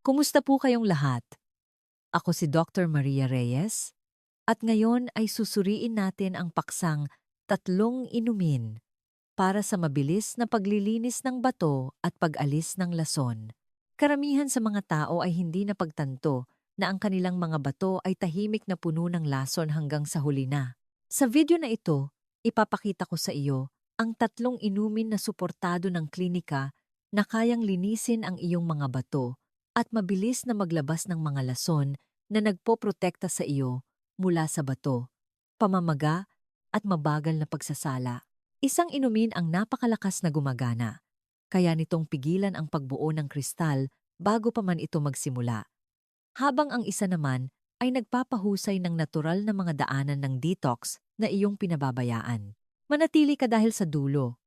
Kumusta po kayong lahat? Ako si Dr. Maria Reyes at ngayon ay susuriin natin ang paksang tatlong inumin para sa mabilis na paglilinis ng bato at pag-alis ng lason. Karamihan sa mga tao ay hindi napagtanto na ang kanilang mga bato ay tahimik na puno ng lason hanggang sa huli na. Sa video na ito, ipapakita ko sa iyo ang tatlong inumin na suportado ng klinika na kayang linisin ang iyong mga bato at mabilis na maglabas ng mga lason na nagpoprotekta sa iyo mula sa bato, pamamaga at mabagal na pagsasala. Isang inumin ang napakalakas na gumagana, kaya nitong pigilan ang pagbuo ng kristal bago pa man ito magsimula. Habang ang isa naman ay nagpapahusay ng natural na mga daanan ng detox na iyong pinababayaan. Manatili ka dahil sa dulo.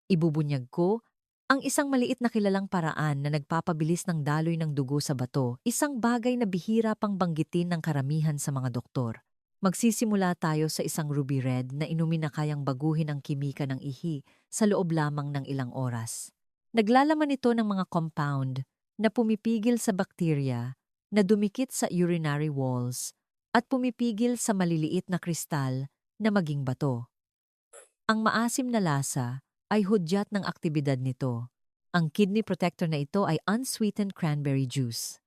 Ibubunyag ko ang isang maliit na kilalang paraan na nagpapabilis ng daloy ng dugo sa bato, isang bagay na bihira pang banggitin ng karamihan sa mga doktor. Magsisimula tayo sa isang ruby red na inumin na kayang baguhin ang kimika ng ihi sa loob lamang ng ilang oras. Naglalaman ito ng mga compound na pumipigil sa bakterya na dumikit sa urinary walls at pumipigil sa maliliit na kristal na maging bato. Ang maasim na lasa ay hudyat ng aktibidad nito. Ang kidney protector na ito ay unsweetened cranberry juice.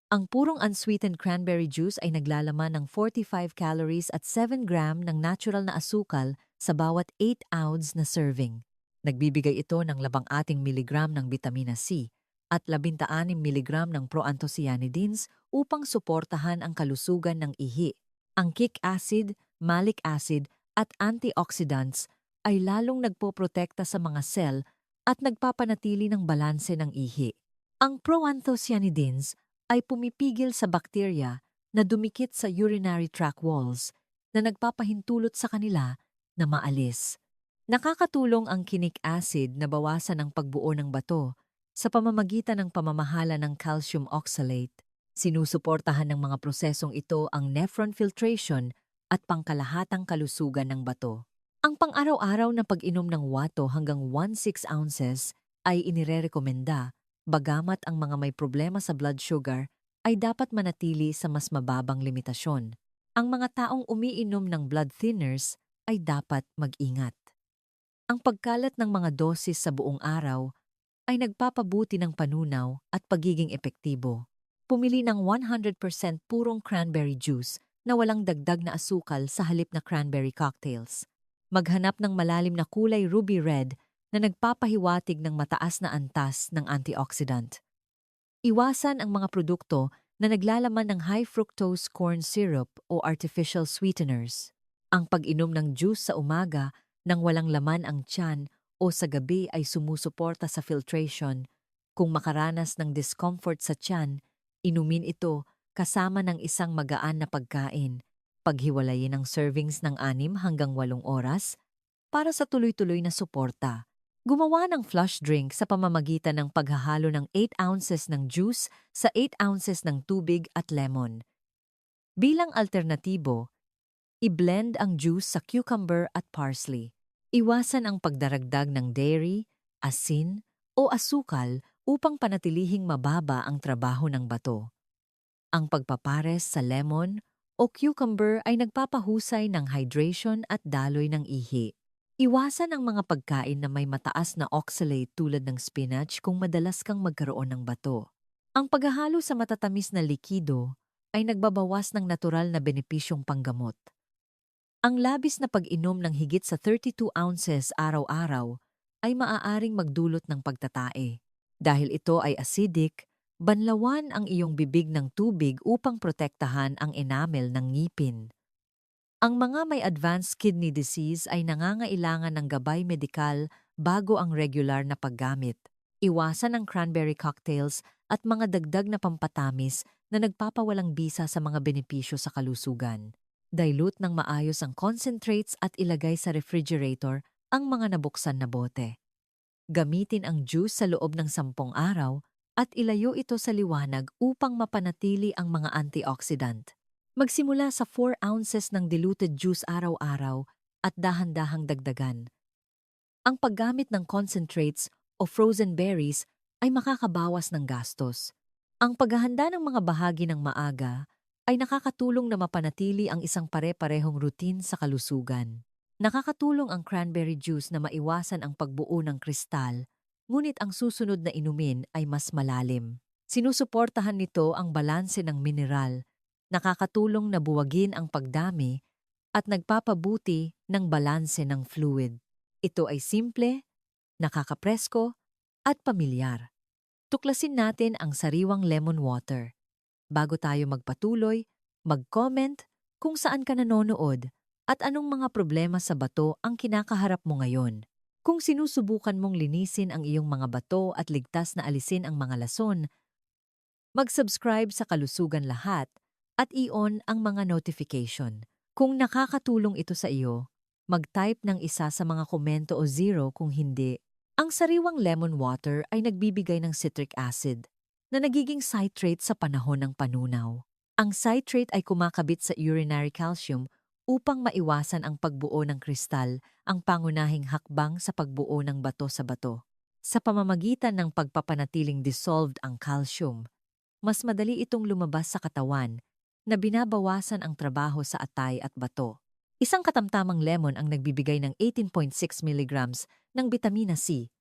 Ang purong unsweetened cranberry juice ay naglalaman ng 45 calories at 7 gram ng natural na asukal sa bawat 8 ounce na serving. Nagbibigay ito ng 18 miligram ng vitamina C at 16 miligram ng proanthocyanidins upang suportahan ang kalusugan ng ihi. Ang kick acid, malic acid at antioxidants ay lalong nagpoprotekta sa mga cell at nagpapanatili ng balanse ng ihi. Ang proanthocyanidins ay pumipigil sa bakterya na dumikit sa urinary tract walls na nagpapahintulot sa kanila na maalis. Nakakatulong ang kinic acid na bawasan ang pagbuo ng bato sa pamamagitan ng pamamahala ng calcium oxalate. Sinusuportahan ng mga prosesong ito ang nephron filtration at pangkalahatang kalusugan ng bato. Ang pang-araw-araw na pag-inom ng wato hanggang 1/6 ounces ay inirerekomenda, bagamat ang mga may problema sa blood sugar ay dapat manatili sa mas mababang limitasyon. Ang mga taong umiinom ng blood thinners ay dapat mag-ingat. Ang pagkalat ng mga dosis sa buong araw ay nagpapabuti ng panunaw at pagiging epektibo. Pumili ng 100% purong cranberry juice na walang dagdag na asukal sa halip na cranberry cocktails. Maghanap ng malalim na kulay ruby red na nagpapahiwatig ng mataas na antas ng antioxidant. Iwasan ang mga produkto na naglalaman ng high fructose corn syrup o artificial sweeteners. Ang pag-inom ng juice sa umaga nang walang laman ang tiyan o sa gabi ay sumusuporta sa filtration. Kung makaranas ng discomfort sa tiyan, inumin ito kasama ng isang magaan na pagkain. Paghiwalayin ang servings ng 6 hanggang 8 oras para sa tuloy-tuloy na suporta. Gumawa ng flush drink sa pamamagitan ng paghahalo ng 8 ounces ng juice sa 8 ounces ng tubig at lemon. Bilang alternatibo, i-blend ang juice sa cucumber at parsley. Iwasan ang pagdaragdag ng dairy, asin, o asukal upang panatilihing mababa ang trabaho ng bato. Ang pagpapares sa lemon o cucumber ay nagpapahusay ng hydration at daloy ng ihi. Iwasan ang mga pagkain na may mataas na oxalate tulad ng spinach kung madalas kang magkaroon ng bato. Ang paghahalo sa matatamis na likido ay nagbabawas ng natural na benepisyong panggamot. Ang labis na pag-inom ng higit sa 32 ounces araw-araw ay maaaring magdulot ng pagtatae. Dahil ito ay acidic, banlawan ang iyong bibig ng tubig upang protektahan ang enamel ng ngipin. Ang mga may advanced kidney disease ay nangangailangan ng gabay medikal bago ang regular na paggamit. Iwasan ang cranberry cocktails at mga dagdag na pampatamis na nagpapawalang bisa sa mga benepisyo sa kalusugan. Dilute ng maayos ang concentrates at ilagay sa refrigerator ang mga nabuksan na bote. Gamitin ang juice sa loob ng 10 araw at ilayo ito sa liwanag upang mapanatili ang mga antioxidant. Magsimula sa 4 ounces ng diluted juice araw-araw at dahan-dahang dagdagan. Ang paggamit ng concentrates o frozen berries ay makakabawas ng gastos. Ang paghahanda ng mga bahagi ng maaga ay nakakatulong na mapanatili ang isang pare-parehong routine sa kalusugan. Nakakatulong ang cranberry juice na maiwasan ang pagbuo ng kristal, ngunit ang susunod na inumin ay mas malalim. Sinusuportahan nito ang balanse ng mineral, nakakatulong na buwagin ang pagdami at nagpapabuti ng balanse ng fluid. Ito ay simple, nakakapresko at pamilyar. Tuklasin natin ang sariwang lemon water. Bago tayo magpatuloy, mag-comment kung saan ka nanonood at anong mga problema sa bato ang kinakaharap mo ngayon. Kung sinusubukan mong linisin ang iyong mga bato at ligtas na alisin ang mga lason, mag-subscribe sa Kalusugan Lahat at i-on ang mga notification. Kung nakakatulong ito sa iyo, mag-type ng isa sa mga komento o 0 kung hindi. Ang sariwang lemon water ay nagbibigay ng citric acid na nagiging citrate sa panahon ng panunaw. Ang citrate ay kumakabit sa urinary calcium upang maiwasan ang pagbuo ng kristal, ang pangunahing hakbang sa pagbuo ng bato sa bato. Sa pamamagitan ng pagpapanatiling dissolved ang calcium, mas madali itong lumabas sa katawan na binabawasan ang trabaho sa atay at bato. Isang katamtamang lemon ang nagbibigay ng 18.6 milligrams ng vitamina C,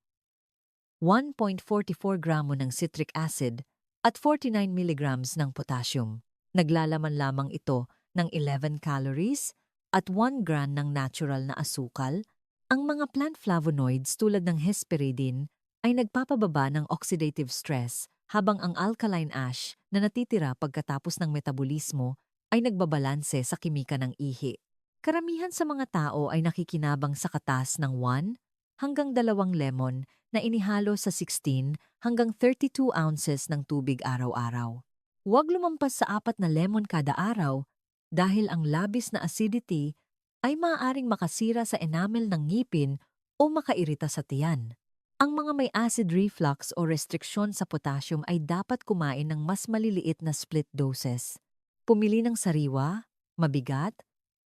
1.44 gramo ng citric acid at 49 milligrams ng potassium. Naglalaman lamang ito ng 11 calories at 1 gram ng natural na asukal. Ang mga plant flavonoids tulad ng hesperidin ay nagpapababa ng oxidative stress habang ang alkaline ash na natitira pagkatapos ng metabolismo ay nagbabalanse sa kimika ng ihi. Karamihan sa mga tao ay nakikinabang sa katas ng 1 hanggang 2 lemon na inihalo sa 16 hanggang 32 ounces ng tubig araw-araw. Huwag lumampas sa 4 na lemon kada araw dahil ang labis na acidity ay maaaring makasira sa enamel ng ngipin o makairita sa tiyan. Ang mga may acid reflux o restriksyon sa potassium ay dapat kumain ng mas maliliit na split doses. Pumili ng sariwa, mabigat,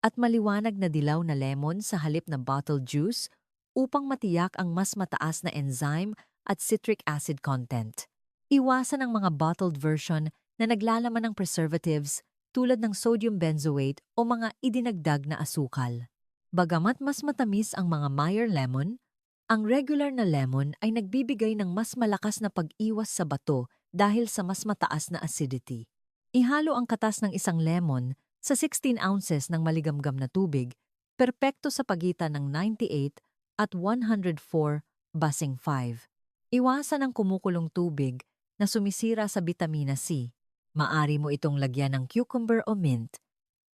at maliwanag na dilaw na lemon sa halip na bottled juice upang matiyak ang mas mataas na enzyme at citric acid content. Iwasan ang mga bottled version na naglalaman ng preservatives tulad ng sodium benzoate o mga idinagdag na asukal. Bagamat mas matamis ang mga Meyer lemon, ang regular na lemon ay nagbibigay ng mas malakas na pag-iwas sa bato dahil sa mas mataas na acidity. Ihalo ang katas ng isang lemon sa 16 ounces ng maligamgam na tubig, perpekto sa pagitan ng 98 at 104/5. Iwasan ang kumukulong tubig na sumisira sa bitamina C. Maari mo itong lagyan ng cucumber o mint,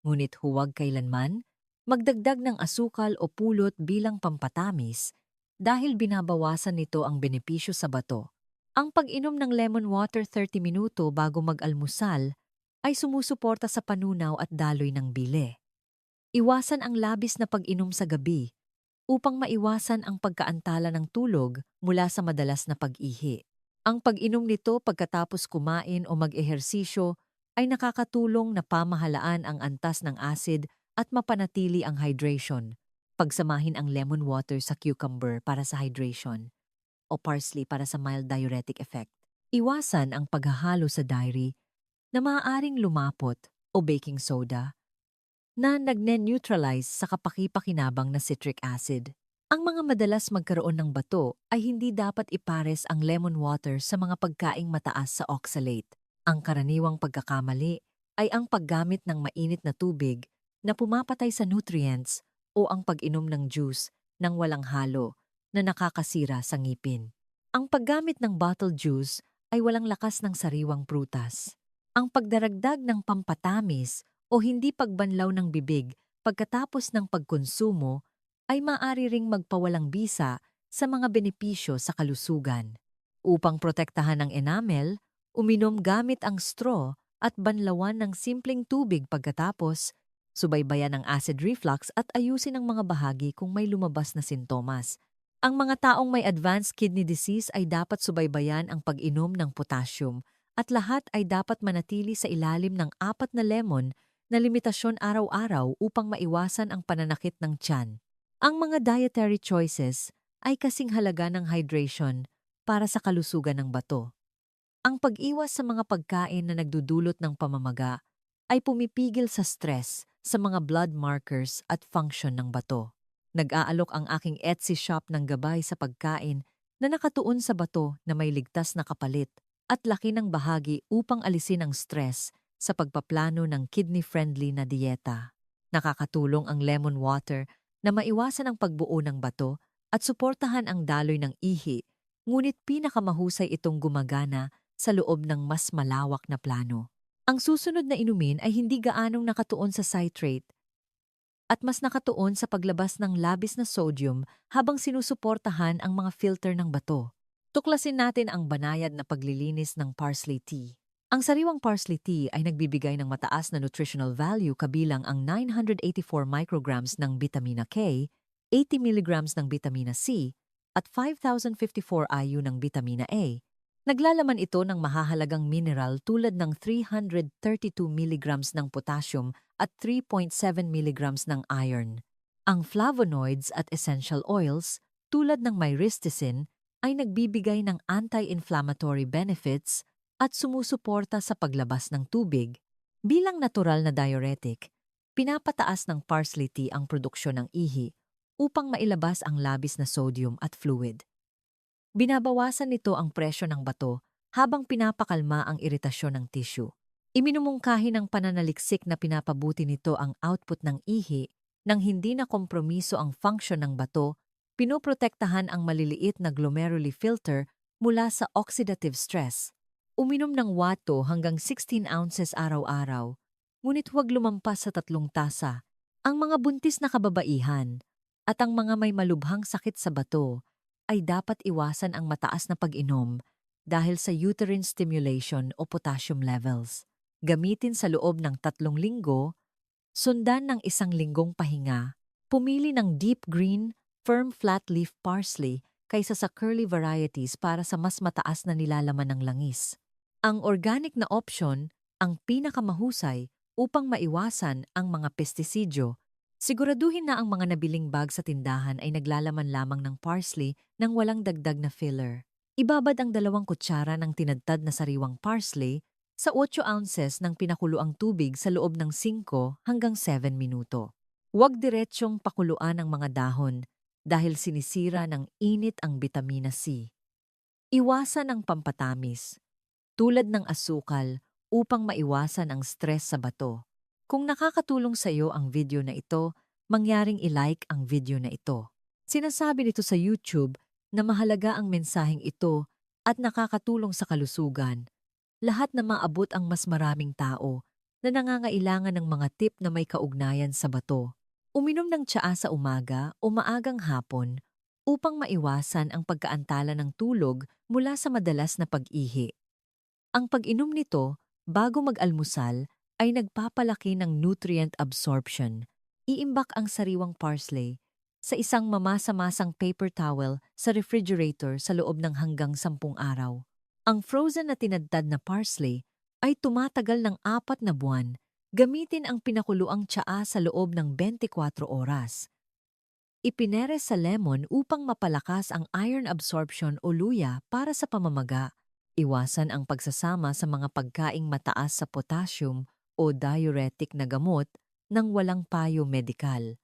ngunit huwag kailanman magdagdag ng asukal o pulot bilang pampatamis dahil binabawasan nito ang benepisyo sa bato. Ang pag-inom ng lemon water 30 minuto bago mag-almusal ay sumusuporta sa panunaw at daloy ng bile. Iwasan ang labis na pag-inom sa gabi upang maiwasan ang pagkaantala ng tulog mula sa madalas na pag-ihi. Ang pag-inom nito pagkatapos kumain o mag-ehersisyo ay nakakatulong na pamahalaan ang antas ng acid at mapanatili ang hydration. Pagsamahin ang lemon water sa cucumber para sa hydration o parsley para sa mild diuretic effect. Iwasan ang paghahalo sa dairy na maaaring lumapot o baking soda na nagne-neutralize sa kapaki-pakinabang na citric acid. Ang mga madalas magkaroon ng bato ay hindi dapat ipares ang lemon water sa mga pagkaing mataas sa oxalate. Ang karaniwang pagkakamali ay ang paggamit ng mainit na tubig na pumapatay sa nutrients o ang pag-inom ng juice ng walang halo na nakakasira sa ngipin. Ang paggamit ng bottled juice ay walang lakas ng sariwang prutas. Ang pagdaragdag ng pampatamis o hindi pagbanlaw ng bibig pagkatapos ng pagkonsumo ay maaari ring magpawalang bisa sa mga benepisyo sa kalusugan. Upang protektahan ang enamel, uminom gamit ang straw at banlawan ng simpleng tubig pagkatapos, subaybayan ang acid reflux at ayusin ang mga bahagi kung may lumabas na sintomas. Ang mga taong may advanced kidney disease ay dapat subaybayan ang pag-inom ng potassium at lahat ay dapat manatili sa ilalim ng 4 na lemon na limitasyon araw-araw upang maiwasan ang pananakit ng tiyan. Ang mga dietary choices ay kasing halaga ng hydration para sa kalusugan ng bato. Ang pag-iwas sa mga pagkain na nagdudulot ng pamamaga ay pumipigil sa stress sa mga blood markers at function ng bato. Nag-aalok ang aking Etsy shop ng gabay sa pagkain na nakatuon sa bato na may ligtas na kapalit at laki ng bahagi upang alisin ang stress sa pagpaplano ng kidney-friendly na dieta. Nakakatulong ang lemon water na maiwasan ang pagbuo ng bato at suportahan ang daloy ng ihi, ngunit pinakamahusay itong gumagana sa loob ng mas malawak na plano. Ang susunod na inumin ay hindi gaanong nakatuon sa citrate at mas nakatuon sa paglabas ng labis na sodium habang sinusuportahan ang mga filter ng bato. Tuklasin natin ang banayad na paglilinis ng parsley tea. Ang sariwang parsley tea ay nagbibigay ng mataas na nutritional value kabilang ang 984 micrograms ng vitamina K, 80 milligrams ng vitamina C, at 5,054 IU ng vitamina A. Naglalaman ito ng mahahalagang mineral tulad ng 332 milligrams ng potassium at 3.7 milligrams ng iron. Ang flavonoids at essential oils tulad ng myristicin ay nagbibigay ng anti-inflammatory benefits at sumusuporta sa paglabas ng tubig. Bilang natural na diuretic, pinapataas ng parsley tea ang produksyon ng ihi upang mailabas ang labis na sodium at fluid. Binabawasan nito ang presyo ng bato habang pinapakalma ang iritasyon ng tissue. Iminumungkahi ng pananaliksik na pinapabuti nito ang output ng ihi nang hindi na kompromiso ang function ng bato, pinoprotektahan ang maliliit na glomeruli filter mula sa oxidative stress. Uminom ng wato hanggang 16 ounces araw-araw, ngunit huwag lumampas sa 3 tasa. Ang mga buntis na kababaihan at ang mga may malubhang sakit sa bato ay dapat iwasan ang mataas na pag-inom dahil sa uterine stimulation o potassium levels. Gamitin sa loob ng 3 linggo, sundan ng 1 linggong pahinga. Pumili ng deep green, firm flat leaf parsley kaysa sa curly varieties para sa mas mataas na nilalaman ng langis. Ang organic na option ang pinakamahusay upang maiwasan ang mga pestisidyo. Siguraduhin na ang mga nabiling bag sa tindahan ay naglalaman lamang ng parsley nang walang dagdag na filler. Ibabad ang 2 kutsara ng tinadtad na sariwang parsley sa 8 ounces ng pinakuluang tubig sa loob ng 5 hanggang 7 minuto. Huwag diretsyong pakuluan ang mga dahon dahil sinisira ng init ang vitamina C. Iwasan ang pampatamis, tulad ng asukal, upang maiwasan ang stress sa bato. Kung nakakatulong sa iyo ang video na ito, mangyaring i-like ang video na ito. Sinasabi nito sa YouTube na mahalaga ang mensaheng ito at nakakatulong sa kalusugan. Lahat na maabot ang mas maraming tao na nangangailangan ng mga tip na may kaugnayan sa bato. Uminom ng tsaa sa umaga o maagang hapon upang maiwasan ang pagkaantala ng tulog mula sa madalas na pag-ihi. Ang pag-inom nito bago mag-almusal ay nagpapalaki ng nutrient absorption. Iimbak ang sariwang parsley sa isang mamasa-masang paper towel sa refrigerator sa loob ng hanggang 10 araw. Ang frozen na tinadtad na parsley ay tumatagal ng 4 na buwan. Gamitin ang pinakuluang tsaa sa loob ng 24 oras. Ipineres sa lemon upang mapalakas ang iron absorption o luya para sa pamamaga. Iwasan ang pagsasama sa mga pagkaing mataas sa potassium o diuretic na gamot nang walang payo medikal.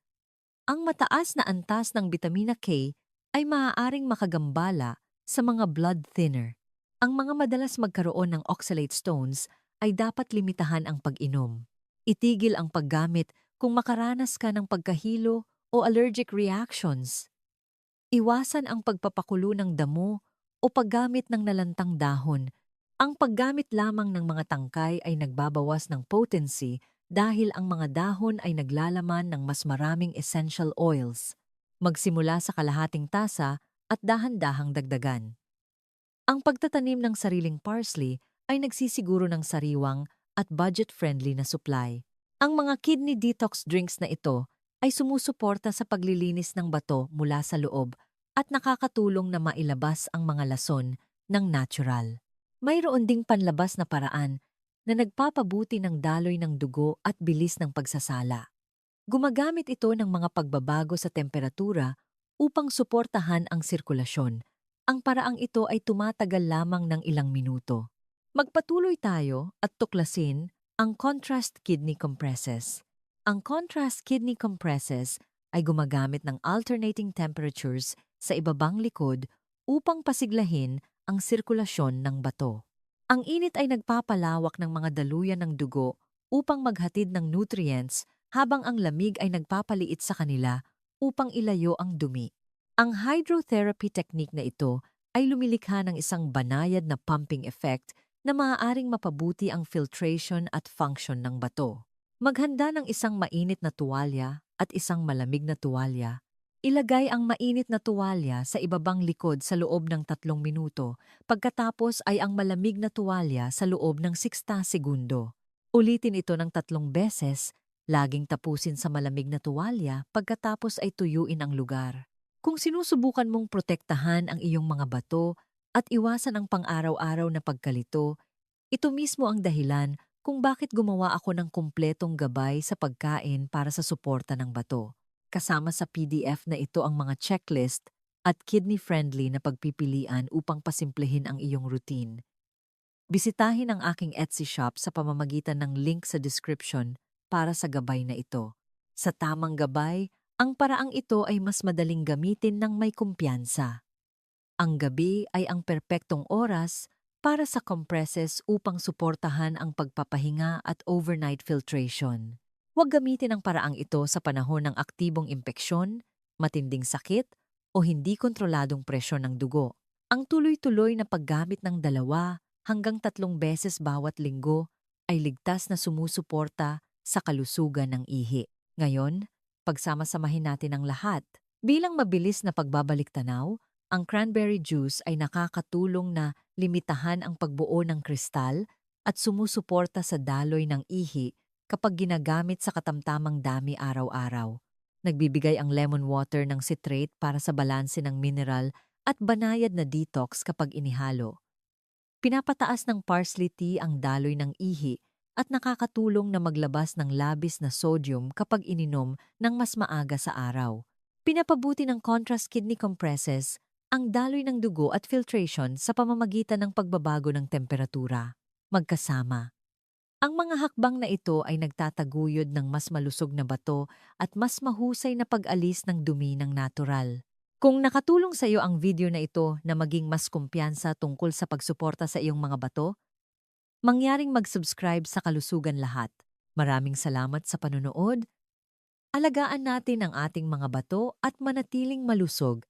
Ang mataas na antas ng vitamina K ay maaaring makagambala sa mga blood thinner. Ang mga madalas magkaroon ng oxalate stones ay dapat limitahan ang pag-inom. Itigil ang paggamit kung makaranas ka ng pagkahilo o allergic reactions. Iwasan ang pagpapakulo ng damo o paggamit ng nalantang dahon. Ang paggamit lamang ng mga tangkay ay nagbabawas ng potency dahil ang mga dahon ay naglalaman ng mas maraming essential oils. Magsimula sa kalahating tasa at dahan-dahang dagdagan. Ang pagtatanim ng sariling parsley ay nagsisiguro ng sariwang at budget-friendly na supply. Ang mga kidney detox drinks na ito ay sumusuporta sa paglilinis ng bato mula sa loob at nakakatulong na mailabas ang mga lason ng natural. Mayroon ding panlabas na paraan na nagpapabuti ng daloy ng dugo at bilis ng pagsasala. Gumagamit ito ng mga pagbabago sa temperatura upang suportahan ang sirkulasyon. Ang paraang ito ay tumatagal lamang ng ilang minuto. Magpatuloy tayo at tuklasin ang contrast kidney compresses. Ang contrast kidney compresses ay gumagamit ng alternating temperatures sa ibabang likod upang pasiglahin ang sirkulasyon ng bato. Ang init ay nagpapalawak ng mga daluyan ng dugo upang maghatid ng nutrients habang ang lamig ay nagpapaliit sa kanila upang ilayo ang dumi. Ang hydrotherapy technique na ito ay lumilikha ng isang banayad na pumping effect na maaaring mapabuti ang filtration at function ng bato. Maghanda ng isang mainit na tuwalya at isang malamig na tuwalya. Ilagay ang mainit na tuwalya sa ibabang likod sa loob ng 3 minuto, pagkatapos ay ang malamig na tuwalya sa loob ng 60 segundo. Ulitin ito ng 3 beses, laging tapusin sa malamig na tuwalya pagkatapos ay tuyuin ang lugar. Kung sinusubukan mong protektahan ang iyong mga bato at iwasan ang pang-araw-araw na pagkalito, ito mismo ang dahilan kung bakit gumawa ako ng kumpletong gabay sa pagkain para sa suporta ng bato. Kasama sa PDF na ito ang mga checklist at kidney-friendly na pagpipilian upang pasimplehin ang iyong routine. Bisitahin ang aking Etsy shop sa pamamagitan ng link sa description para sa gabay na ito. Sa tamang gabay, ang paraang ito ay mas madaling gamitin ng may kumpiyansa. Ang gabi ay ang perpektong oras para sa compresses upang suportahan ang pagpapahinga at overnight filtration. Huwag gamitin ang paraang ito sa panahon ng aktibong impeksyon, matinding sakit, o hindi kontroladong presyon ng dugo. Ang tuloy-tuloy na paggamit ng 2 hanggang 3 beses bawat linggo ay ligtas na sumusuporta sa kalusugan ng ihi. Ngayon, pagsama-samahin natin ang lahat. Bilang mabilis na pagbabalik-tanaw, ang cranberry juice ay nakakatulong na limitahan ang pagbuo ng kristal at sumusuporta sa daloy ng ihi kapag ginagamit sa katamtamang dami araw-araw. Nagbibigay ang lemon water ng citrate para sa balanse ng mineral at banayad na detox kapag inihalo. Pinapataas ng parsley tea ang daloy ng ihi at nakakatulong na maglabas ng labis na sodium kapag ininom ng mas maaga sa araw. Pinapabuti ng contrast kidney compresses ang daloy ng dugo at filtration sa pamamagitan ng pagbabago ng temperatura. Magkasama. Ang mga hakbang na ito ay nagtataguyod ng mas malusog na bato at mas mahusay na pag-alis ng dumi ng natural. Kung nakatulong sa iyo ang video na ito na maging mas kumpiyansa tungkol sa pagsuporta sa iyong mga bato, mangyaring mag-subscribe sa Kalusugan Lahat. Maraming salamat sa panunood. Alagaan natin ang ating mga bato at manatiling malusog